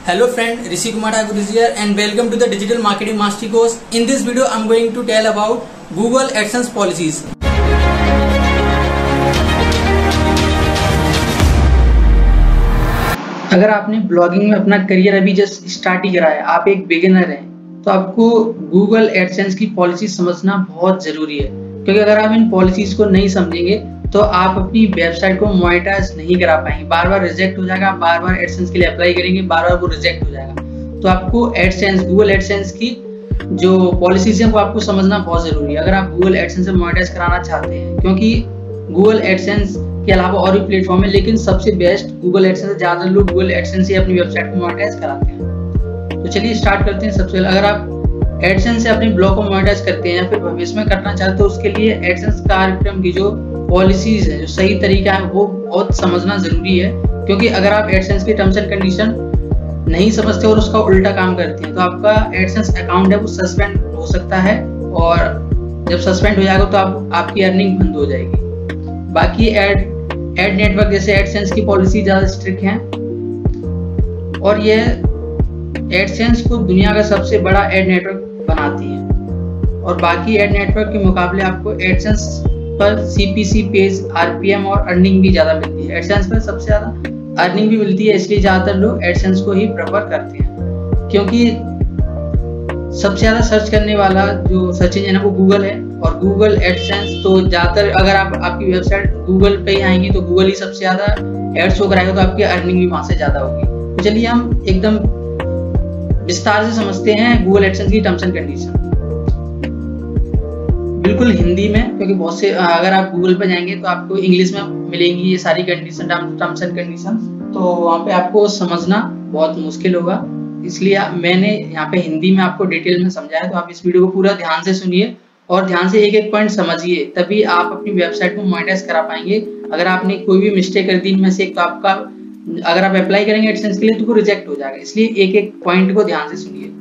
Hello friend, Rishi Kumar Thakur is here and welcome to the Digital Marketing Mastery course. In this video, I am going to tell about Google AdSense policies. अगर आपने blogging में अपना career अभी just start ही करा है, आप एक beginner हैं, तो आपको Google AdSense की पॉलिसी समझना बहुत जरूरी है, क्योंकि अगर आप इन पॉलिसीज को नहीं समझेंगे तो आप अपनी वेबसाइट को मोनेटाइज नहीं करा पाएंगे। बार बार रिजेक्ट हो जाएगा, बार बार एडसेंस के लिए अप्लाई करेंगे, बार बार वो रिजेक्ट हो जाएगा। तो आपको एडसेंस, गूगल एडसेंस की जो पॉलिसीज हैं वो आपको समझना बहुत जरूरी है अगर आप गूगल एडसेंस से मोनेटाइज कराना चाहते हैं, क्योंकि गूगल एडसेंस के अलावा और भी प्लेटफॉर्म है, लेकिन सबसे बेस्ट गूगल एडसेंस है। ज्यादा लोग गूगल एडसेंस से अपनी वेबसाइट को मोनेटाइज कराते हैं। तो चलिए स्टार्ट करते हैं। सबसे पहले अगर आप एडसेंस से अपने ब्लॉग को मोनेटाइज करते हैं या फिर भविष्य में करना चाहते हैं, तो उसके लिए एडसेंस कार्यक्रम की जो पॉलिसीज है, जो सही तरीका है, वो बहुत समझना जरूरी है। क्योंकि अगर आप एडसेंस की टर्म्स एंड कंडीशन नहीं समझते और उसका उल्टा काम करते हैं तो आपका एडसेंस अकाउंट है वो सस्पेंड हो सकता है, और जब सस्पेंड हो जाएगा तो आपकी अर्निंग बंद हो जाएगी। बाकी एड नेटवर्क जैसे एडसेंस की पॉलिसी ज्यादा स्ट्रिक्ट है, और ये एडसेंस को दुनिया का सबसे बड़ा एड नेटवर्क बनाती है, और बाकी एड नेटवर्क के मुकाबले आपको एडसेंस पर CPC पेज, RPM और अर्निंग भी ज्यादा मिलती है। एडसेंस पर सबसे ज्यादा अर्निंग भी मिलती है, इसलिए ज्यादातर लोग एडसेंस को ही प्रेफर करते हैं, क्योंकि सबसे ज्यादा सर्च करने वाला जो सर्च इंजन है वो गूगल है, और गूगल एडसेंस तो ज्यादातर अगर आप आपकी वेबसाइट गूगल पे ही आएंगी तो गूगल ही सबसे ज्यादा एड शो कराएगा, तो आपकी अर्निंग भी वहां से ज्यादा होगी। तो चलिए हम एकदम विस्तार से समझते हैं गूगल एडसेंस की टर्म्स एंड कंडीशन, बिल्कुल हिंदी में, क्योंकि बहुत से अगर आप गूगल पर जाएंगे तो आपको इंग्लिश में मिलेंगी ये सारी कंडीशन, टर्म्स एंड कंडीशन, तो वहाँ पे आपको समझना बहुत मुश्किल होगा। इसलिए मैंने यहाँ पे हिंदी में आपको डिटेल में समझाया, तो आप इस वीडियो को पूरा ध्यान से सुनिए और ध्यान से एक एक पॉइंट समझिए, तभी आप अपनी वेबसाइट को मोनेटाइज करा पाएंगे। अगर आपने कोई भी मिस्टेक कर दी इनमें से, तो आपका अगर आप अप्लाई करेंगे एडसेंस के लिए तो वो रिजेक्ट हो जाएगा। इसलिए एक एक पॉइंट को ध्यान से सुनिए।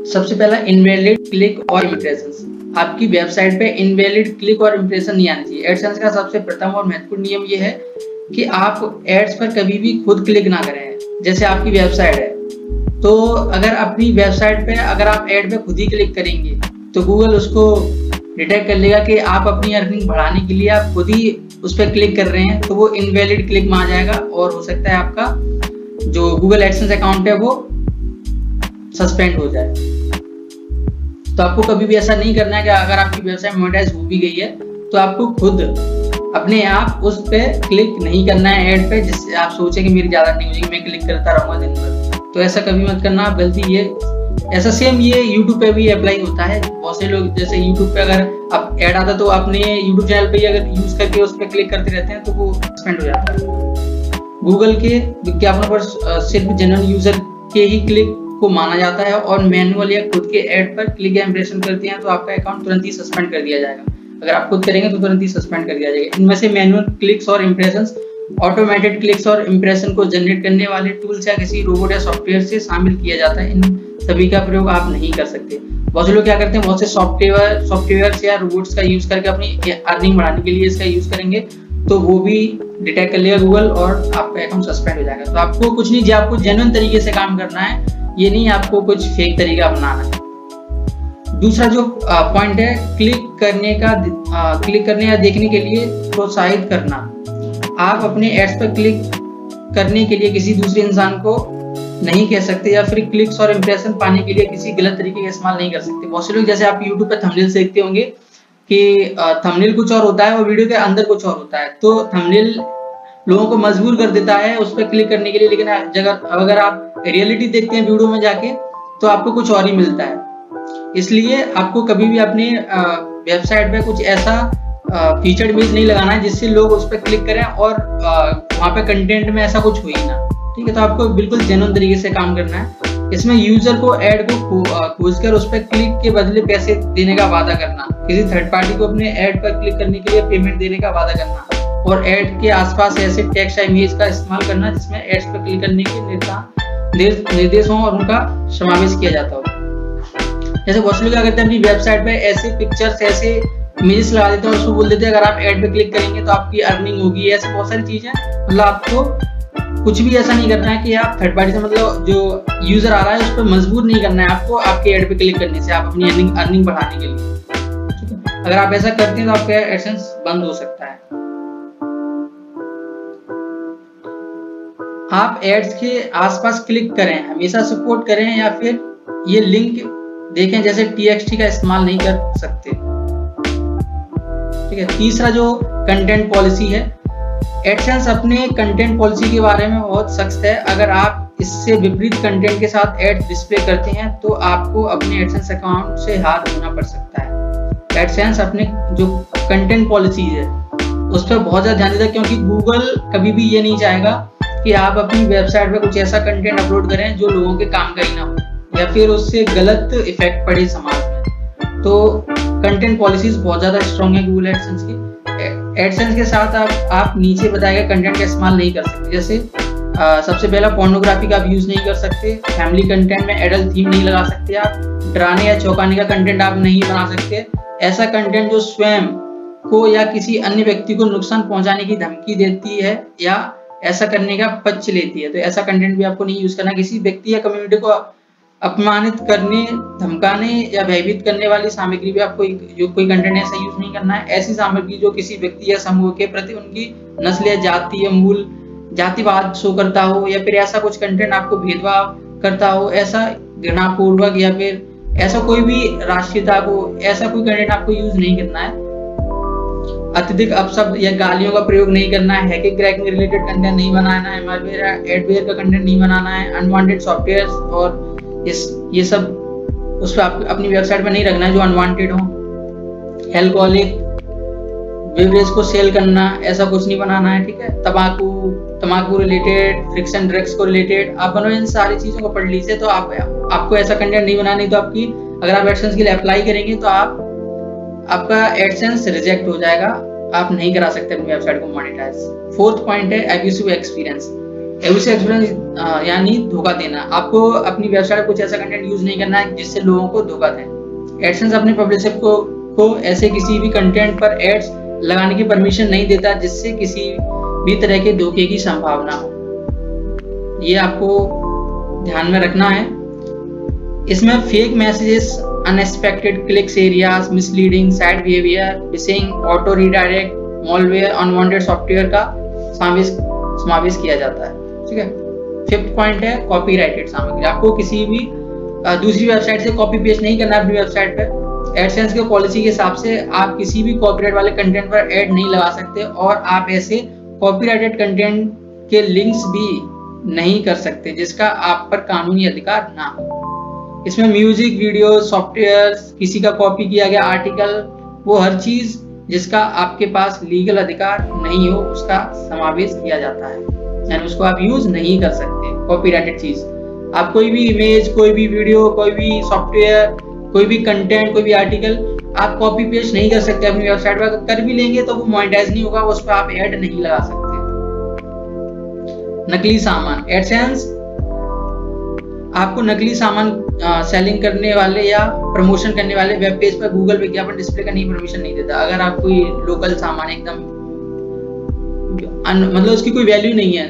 सबसे पहला, इनवैलिड क्लिक और इम्प्रेशंस। आपकी वेबसाइट पे इनवैलिड क्लिक और इम्प्रेशन नहीं आने चाहिए। एडसेंस का सबसे प्रथम और महत्वपूर्ण नियम ये है कि आप एड्स पर कभी भी खुद क्लिक ना करें। जैसे आपकी वेबसाइट है, तो अगर अपनी वेबसाइट पे अगर आप एड पे खुद ही क्लिक करेंगे तो गूगल उसको डिटेक्ट कर लेगा कि आप अपनी अर्निंग बढ़ाने के लिए आप खुद ही उस पर क्लिक कर रहे हैं, तो वो इनवैलिड क्लिक में आ जाएगा, और हो सकता है आपका जो गूगल एडसेंस अकाउंट है वो सस्पेंड हो जाए। तो आपको कभी भी ऐसा नहीं करना है कि अगर आपकी वेबसाइट मोनेटाइज हो भी गई है तो आपको खुद अपने आप उस पे क्लिक नहीं करना है ऐड पे, जिससे आप सोचे कि मेरी ज्यादा नहीं हो जाएगी, मैं क्लिक करता रहूंगा दिन भर। तो ऐसा कभी मत करना आप, गलती ये ऐसा सेम ये यूट्यूब पे भी अप्लाई होता है। बहुत से लोग जैसे यूट्यूब पे अगर आप ऐड आता तो अपने यूट्यूब चैनल पे ही अगर यूज करके उस पर क्लिक करते रहते हैं तो वो सस्पेंड हो जाता है। गूगल के विज्ञापनों पर सिर्फ जेन्युइन यूजर के ही क्लिक को माना जाता है, और मैनुअल या खुद के ऐड पर क्लिक या इंप्रेशन करते हैं तो आपका अकाउंट तुरंत ही सस्पेंड कर दिया जाएगा। अगर आप खुद करेंगे तो तुरंत ही सस्पेंड कर दिया जाएगा। इनमें से मैनुअल क्लिक्स और इंप्रेशंस ऑटोमेटेड क्लिक्स और इंप्रेशन को जनरेट करने वाले टूल्स या किसी रोबोट या सॉफ्टवेयर से शामिल किया जाता है। इन सभी का प्रयोग आप नहीं कर सकते। बहुत से लोग क्या करते हैं, बहुत से सॉफ्टवेयर या रोबोट्स का यूज करके अपनी अर्निंग बढ़ाने के लिए इसका यूज करेंगे, तो वो भी डिटेक्ट कर लेगा गूगल और आपका अकाउंट सस्पेंड हो जाएगा। तो आपको कुछ नहीं, जो आपको जेन्युइन तरीके से काम करना है, ये नहीं आपको कुछ फेक तरीका अपनाना है। दूसरा जो पॉइंट है, क्लिक करने या देखने के लिए प्रोत्साहित करना। आप अपने एड्स पर क्लिक करने के लिए किसी दूसरे इंसान को नहीं कह सकते, या फिर क्लिक्स और इंप्रेशन पाने के लिए किसी गलत तरीके का इस्तेमाल नहीं कर सकते। बहुत से लोग जैसे आप यूट्यूब पे थंबनेल देखते होंगे कि थंबनेल कुछ और होता है और वीडियो के अंदर कुछ और होता है, तो थंबनेल लोगों को मजबूर कर देता है उस पर क्लिक करने के लिए, लेकिन अगर आप रियलिटी देखते हैं वीडियो में जाके तो आपको कुछ और ही मिलता है। इसलिए आपको कभी भी अपने वेबसाइट पे कुछ ऐसा फीचर्ड इमेज नहीं लगाना है जिससे लोग उस पर क्लिक करें और वहाँ पे कंटेंट में ऐसा कुछ हो ही ना। ठीक है, तो आपको बिल्कुल जेन्युइन तरीके से काम करना है। इसमें यूजर को ऐड को खोजकर उस पर क्लिक के बदले पैसे देने का वादा करना, किसी थर्ड पार्टी को अपने ऐड पर क्लिक करने के लिए पेमेंट देने का वादा करना, और ऐड के आसपास ऐसे टेक्स्ट या इमेज का इस्तेमाल करना जिसमें एड्स पर क्लिक करने के निर्देश हों और उनका समावेश किया जाता हो। जैसे बहुत से लोग क्या करते हैं, अपनी वेबसाइट पे ऐसे पिक्चर्स, ऐसे इमेजेस लगा देते हैं और उसको बोल देते हैं अगर आप ऐड पे क्लिक करेंगे तो आपकी अर्निंग होगी। ऐसे बहुत सारी चीजें, मतलब आपको कुछ भी ऐसा नहीं करना है कि आप थर्ड पार्टी से, मतलब जो यूजर आ रहा है उस पर मजबूर नहीं करना है आपको आपके ऐड पे क्लिक करने से, आप अपनी अर्निंग बढ़ाने के लिए। ठीक है, अगर आप ऐसा करते हैं तो आपका एडसेंस बंद हो सकता है। आप एड्स के आसपास क्लिक करें, हमेशा सपोर्ट करें, या फिर ये लिंक देखें जैसे TXT का इस्तेमाल नहीं कर सकते। ठीक है, तीसरा जो कंटेंट पॉलिसी है, एडसेंस अपने कंटेंट पॉलिसी के बारे में बहुत सख्त है। अगर आप इससे विपरीत कंटेंट के साथ एड डिस्प्ले करते हैं तो आपको अपने एडसेंस अकाउंट से हाथ धोना पड़ सकता है। एडसेंस अपने जो कंटेंट पॉलिसी है उस पर बहुत ज्यादा ध्यान देता है, क्योंकि गूगल कभी भी ये नहीं चाहेगा कि आप अपनी वेबसाइट पे कुछ ऐसा कंटेंट अपलोड करें जो लोगों के काम का ही ना हो, या फिर उससे गलत इफेक्ट पड़े समाज में। तो कंटेंट पॉलिसीज बहुत ज्यादा स्ट्रॉन्ग है गूगल एडसेंस की। एडसेंस के साथ आप नीचे बताए गए कंटेंट का इस्तेमाल नहीं कर सकते। जैसे सबसे पहला पोर्नोग्राफी का आप यूज नहीं कर सकते, फैमिली कंटेंट में एडल्ट थीम नहीं लगा सकते, आप डराने या चौंकाने का कंटेंट आप नहीं बना सकते। ऐसा कंटेंट जो स्वयं को या किसी अन्य व्यक्ति को नुकसान पहुंचाने की धमकी देती है या ऐसा करने का पक्ष लेती है, तो ऐसा कंटेंट भी आपको नहीं यूज करना। किसी व्यक्ति या कम्युनिटी को अपमानित करने, धमकाने या भयभीत करने वाली सामग्री भी आपको जो कोई कंटेंट ऐसा यूज नहीं करना है। ऐसी सामग्री जो किसी व्यक्ति या समूह के प्रति उनकी नस्ल या जाति या मूल जातिवाद शो करता हो, या फिर ऐसा कुछ कंटेंट आपको भेदभाव करता हो, ऐसा घृणापूर्वक या फिर ऐसा कोई भी राष्ट्रीयता को, ऐसा कोई कंटेंट आपको यूज नहीं करना है। अत्यधिक अपशब्द या गालियों का प्रयोग नहीं करना है, हैकिंग क्रैकिंग रिलेटेड कंटेंट नहीं बनाना है, मालवेयर एडवेयर का कंटेंट नहीं बनाना है, अनवांटेड सॉफ्टवेयर और ये सब उस पर आप अपनी वेबसाइट पे नहीं रखना है जो अनवांटेड हो। एल्कोहलिक बेवरेज को सेल करना, ऐसा कुछ नहीं बनाना है। ठीक है, तंबाकू रिलेटेड, फ्रिक्शन ड्रग्स को रिलेटेड, आप बनो इन सारी चीजों को पढ़ लीजिए। तो आपको ऐसा कंटेंट नहीं बनाना, नहीं तो आपकी अगर आप एडसेंस के लिए अप्लाई करेंगे तो आपका एडसेंस रिजेक्ट हो जाएगा, आप नहीं करा सकते अपनी वेबसाइट को मोनेटाइज। फोर्थ पॉइंट है एब्यूसिव एक्सपीरियंस। एब्यूसिव एक्सपीरियंस यानी धोखा देना। आपको अपनी वेबसाइट में कुछ ऐसा कंटेंट यूज नहीं करना है जिससे लोगों को धोखा दें। एडसेंस अपने पब्लिशर को ऐसे किसी भी कंटेंट पर एड्स लगाने की परमिशन नहीं देता जिससे किसी भी तरह के धोखे की संभावना हो। ये आपको ध्यान में रखना है। इसमें fake messages, unexpected clicks areas, misleading site behaviour, fishing, auto redirect, malware, unwanted software का समावेश किया जाता है। ठीक है, फिफ्थ पॉइंट है कॉपीराइटेड सामग्री। आपको किसी भी दूसरी वेबसाइट से कॉपी पेस्ट नहीं करना अपनी वेबसाइट पर। एडसेंस के पॉलिसी के हिसाब से आप किसी भी कॉपीराइट वाले कंटेंट पर ऐड नहीं लगा सकते, और आप ऐसे कॉपीराइटेड कंटेंट के लिंक्स भी नहीं कर सकते जिसका आप पर कानूनी अधिकार ना हो। इसमें म्यूजिक, वीडियो, सॉफ्टवेयर, किसी का कॉपी किया गया आर्टिकल, वो हर चीज जिसका आपके पास लीगल अधिकार नहीं हो उसका समावेश किया जाता है, यानी उसको आप यूज नहीं कर सकते। कॉपीराइटेड चीज, आप कोई भी इमेज, कोई भी वीडियो, कोई भी सॉफ्टवेयर, कोई भी कंटेंट, कोई भी आर्टिकल आप कॉपी पेस्ट नहीं कर सकते अपनी वेबसाइट पर। कर भी लेंगे तो वो मोनेटाइज नहीं होगा, उस पर आप ऐड नहीं लगा सकते। नकली सामान। एडसेंस आपको नकली सामान सेलिंग करने वाले या प्रमोशन करने वाले वेब पेज पर गूगल विज्ञापन डिस्प्ले करने की परमिशन नहीं देता। अगर आप कोई लोकल सामान एकदम मतलब उसकी कोई वैल्यू नहीं है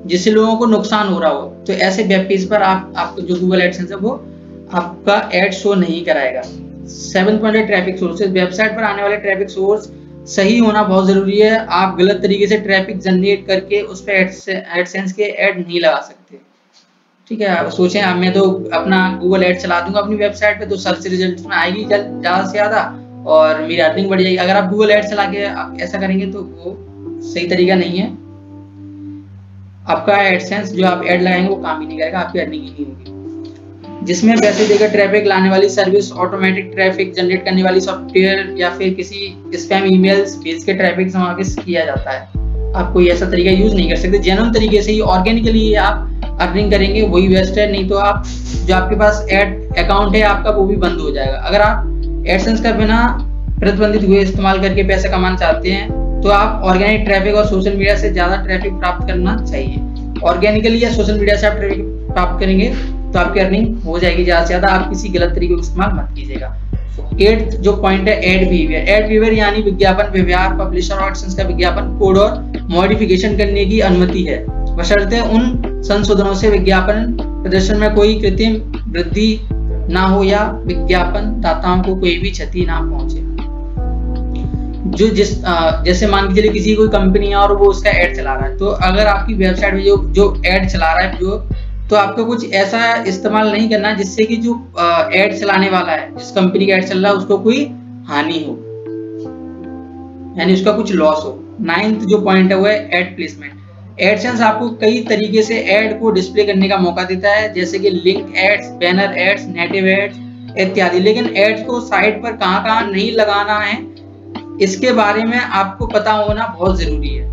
जिससे लोगों को नुकसान हो रहा हो, तो ऐसे वेब पेज पर आपको जो गूगल एडसेंस है वो आपका एड शो नहीं कराएगा। 7 पॉइंट ट्रैफिक सोर्सेज। वेबसाइट पर आने वाले ट्रैफिक सोर्स सही होना बहुत जरूरी है। आप गलत तरीके से ट्रैफिक जनरेट करके उस पर एडसेंस के ऐड नहीं लगा सकते। ठीक है, आप सोचें मैं तो अपना गूगल एड चला दूंगा अपनी वेबसाइट पे तो सर्च रिजल्ट में आएगी ज्यादा से ज्यादा और मेरी अर्निंग बढ़ जाएगी। अगर आप गूगल एड चला के ऐसा करेंगे तो वो सही तरीका नहीं है। आपका एडसेंस जो आप एड लगाएंगे वो काम ही नहीं करेगा, आपकी अर्निंग ही नहीं होगी। जिसमें पैसे देकर ट्रैफिक लाने वाली सर्विस, ऑटोमेटिक ट्रैफिक जनरेट करने वाली सॉफ्टवेयर या फिर किसी स्पैम ईमेल्स भेज के ट्रैफिक समावेश किया जाता है। आप कोई ऐसा तरीका यूज नहीं कर सकते। जेन्युइन तरीके से ही ऑर्गेनिकली आप अर्निंग करेंगे वही बेस्ट है, नहीं तो आप जो आपके पास एड अकाउंट है आपका वो भी बंद हो जाएगा। अगर आप एडसेंस का बिना प्रतिबंधित हुए इस्तेमाल करके पैसे कमाना चाहते हैं तो आप ऑर्गेनिक ट्रैफिक और सोशल मीडिया से ज्यादा ट्रैफिक प्राप्त करना चाहिए। ऑर्गेनिकली या सोशल मीडिया से आप ट्रैफिक प्राप्त करेंगे तो आपकी अर्निंग हो जाएगी ज्यादा से ज्यादा। आप किसी गलत तरीके का इस्तेमाल मत कीजिएगा। 8th जो पॉइंट है एड बिहेवियर। एड बिहेवियर यानी विज्ञापन व्यवहार। पब्लिशर और एडसेंस का विज्ञापन कोड और मॉडिफिकेशन करने की अनुमति है। बशर्ते उन संशोधनों से विज्ञापन प्रदर्शन में कोई कृत्रिम वृद्धि ना हो या विज्ञापन दाताओं को कोई भी क्षति ना पहुंचे। जैसे मान के चलिए किसी कोई कंपनी है और वो उसका एड चला रहा है, तो अगर आपकी वेबसाइट में जो एड चला रहा है तो आपको कुछ ऐसा इस्तेमाल नहीं करना जिससे कि जो एड चलाने वाला है, जिस कंपनी का एड चल रहा है, उसको कोई हानि हो, यानी उसका कुछ लॉस हो। 9th जो पॉइंट है वो है एड प्लेसमेंट। एडसेंस आपको कई तरीके से एड को डिस्प्ले करने का मौका देता है, जैसे कि link ads, banner ads, native ads इत्यादि। लेकिन एड्स को साइट पर कहां नहीं लगाना है, इसके बारे में आपको पता होना बहुत जरूरी है।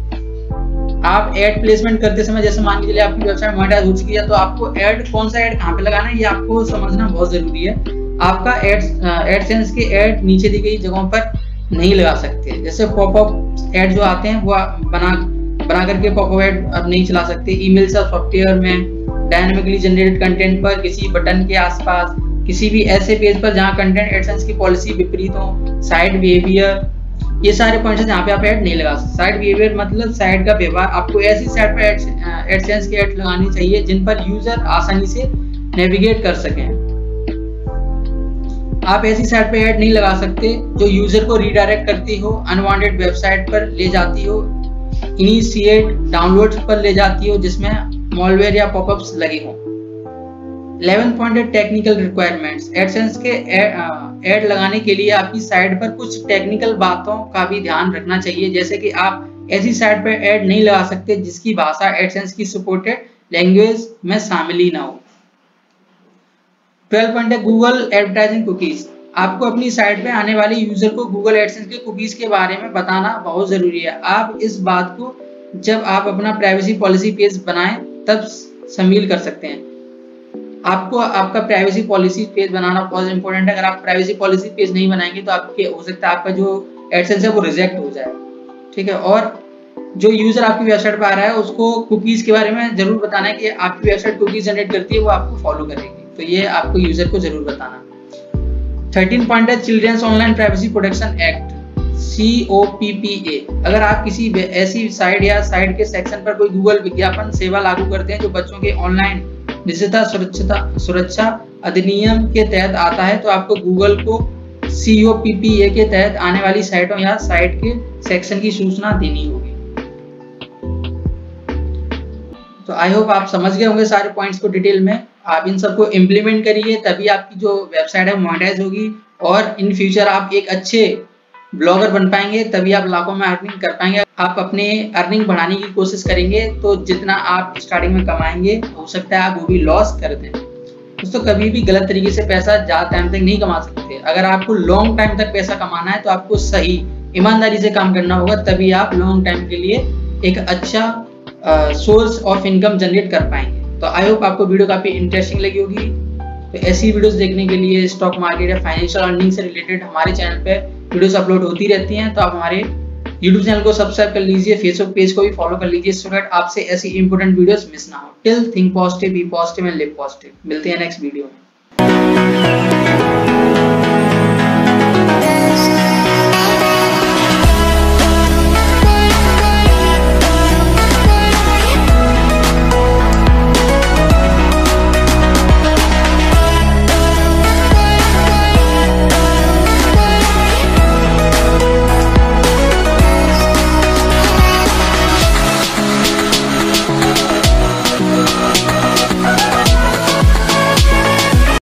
आप एड प्लेसमेंट करते समय, जैसे मान लीजिए आपकी वेबसाइट मोनेटाइज हो चुकी है, तो आपको एड कौन सा एड कहां पे लगाना है ये आपको समझना बहुत जरूरी है। आपका एडसेंस के एड नीचे दी गई जगहों पर नहीं लगा सकते। जैसे पॉपअप एड जो आते हैं वो बना करके पॉपअप एड अब नहीं चला सकते। ईमेल सॉफ्टवेयर में डायनामिकली जनरेटेड कंटेंट पर, किसी बटन के आसपास, किसी भी ऐसे पेज पर जहां कंटेंट एडसेंस की पॉलिसी विपरीत हो, साइट बिहेवियर, ये सारे पॉइंट्स हैं जहाँ पे आप ऐड नहीं लगा सकते। साइट बिहेवियर मतलब साइट का व्यवहार। आपको ऐसी साइट पर एडसेंस की ऐड लगानी चाहिए जिन पर यूजर आसानी से नेविगेट कर सकें। आप ऐसी साइट पर ऐड नहीं लगा सकते जो यूजर को रीडायरेक्ट करती हो, अनवांटेड वेबसाइट पर ले जाती हो, इनिशिएट डाउनलोड्स पर ले जाती हो जिसमें मॉलवेयर या पॉपअप्स लगे हों। 11th पॉइंट है टेक्निकल रिक्वायरमेंट्स। एडसेंस के ऐड लगाने के लिए आपकी साइट पर कुछ टेक्निकल बातों का भी ध्यान रखना चाहिए, जैसे कि आप ऐसी साइट पर ऐड नहीं लगा सकते जिसकी भाषा एडसेंस की सपोर्टेड लैंग्वेज में शामिल ही ना हो। 12 पॉइंट है गूगल एडवर्टाइजिंग कुकीज। आपको अपनी साइट पे आने वाले यूजर को गूगल एडसेंस के कुकीज के बारे में बताना बहुत जरूरी है। आप इस बात को जब आप अपना प्राइवेसी पॉलिसी पेज बनाएं तब शामिल कर सकते हैं। आपको आपका प्राइवेसी पॉलिसी पेज बनाना बहुत इंपॉर्टेंट है। अगर आप प्राइवेसी पॉलिसी पेज नहीं बनाएंगे तो आपके हो सकता है आपका जो एडसेंस है वो रिजेक्ट हो जाए, ठीक है। और जो यूजर आपकी वेबसाइट पर आ रहा है उसको कुकीज के बारे में जरूर बताना है कि आपकी वेबसाइट कुकीज जनरेट करती है, वो आपको फॉलो करेगी, तो ये आपको यूजर को जरूर बताना। 13 पॉइंट है children's online privacy protection act, COPPA। अगर आप किसी ऐसी साइट या साइट के सेक्शन पर कोई गूगल विज्ञापन सेवा लागू करते हैं जो बच्चों के ऑनलाइन निजता सुरक्षा अधिनियम के तहत आता है, तो आपको गूगल को COPPA के तहत आने वाली साइटों या साइट के सेक्शन की सूचना देनी होगी। तो आई होप आप समझ गए होंगे सारे पॉइंट्स को डिटेल में। आप इन सबको इम्प्लीमेंट करिए, तभी आपकी जो वेबसाइट है मोनेटाइज होगी और इन फ्यूचर आप एक अच्छे ब्लॉगर बन पाएंगे, तभी आप लाखों में अर्निंग कर पाएंगे। आप अपने अर्निंग बढ़ाने की कोशिश करेंगे तो जितना आप स्टार्टिंग में कमाएंगे हो सकता है आप वो भी लॉस कर दें। दोस्तों कभी भी गलत तरीके से पैसा ज्यादा टाइम तक नहीं कमा सकते। अगर आपको लॉन्ग टाइम तक पैसा कमाना है तो आपको सही ईमानदारी से काम करना होगा, तभी आप लॉन्ग टाइम के लिए एक अच्छा सोर्स ऑफ इनकम जनरेट कर पाएंगे। तो आई होप आपको वीडियो काफी इंटरेस्टिंग लगी होगी। तो ऐसी वीडियोस देखने के लिए स्टॉक मार्केट या फाइनेंशियल अर्निंग से रिलेटेड हमारे चैनल पे वीडियोस अपलोड होती रहती हैं। तो आप हमारे YouTube चैनल को सब्सक्राइब कर लीजिए, Facebook पेज को भी फॉलो कर लीजिए, सो दैट आपसे ऐसी इंपॉर्टेंट वीडियोस मिस ना हो। Till think positive, be positive and live positive. मिलते हैं नेक्स्ट वीडियो में।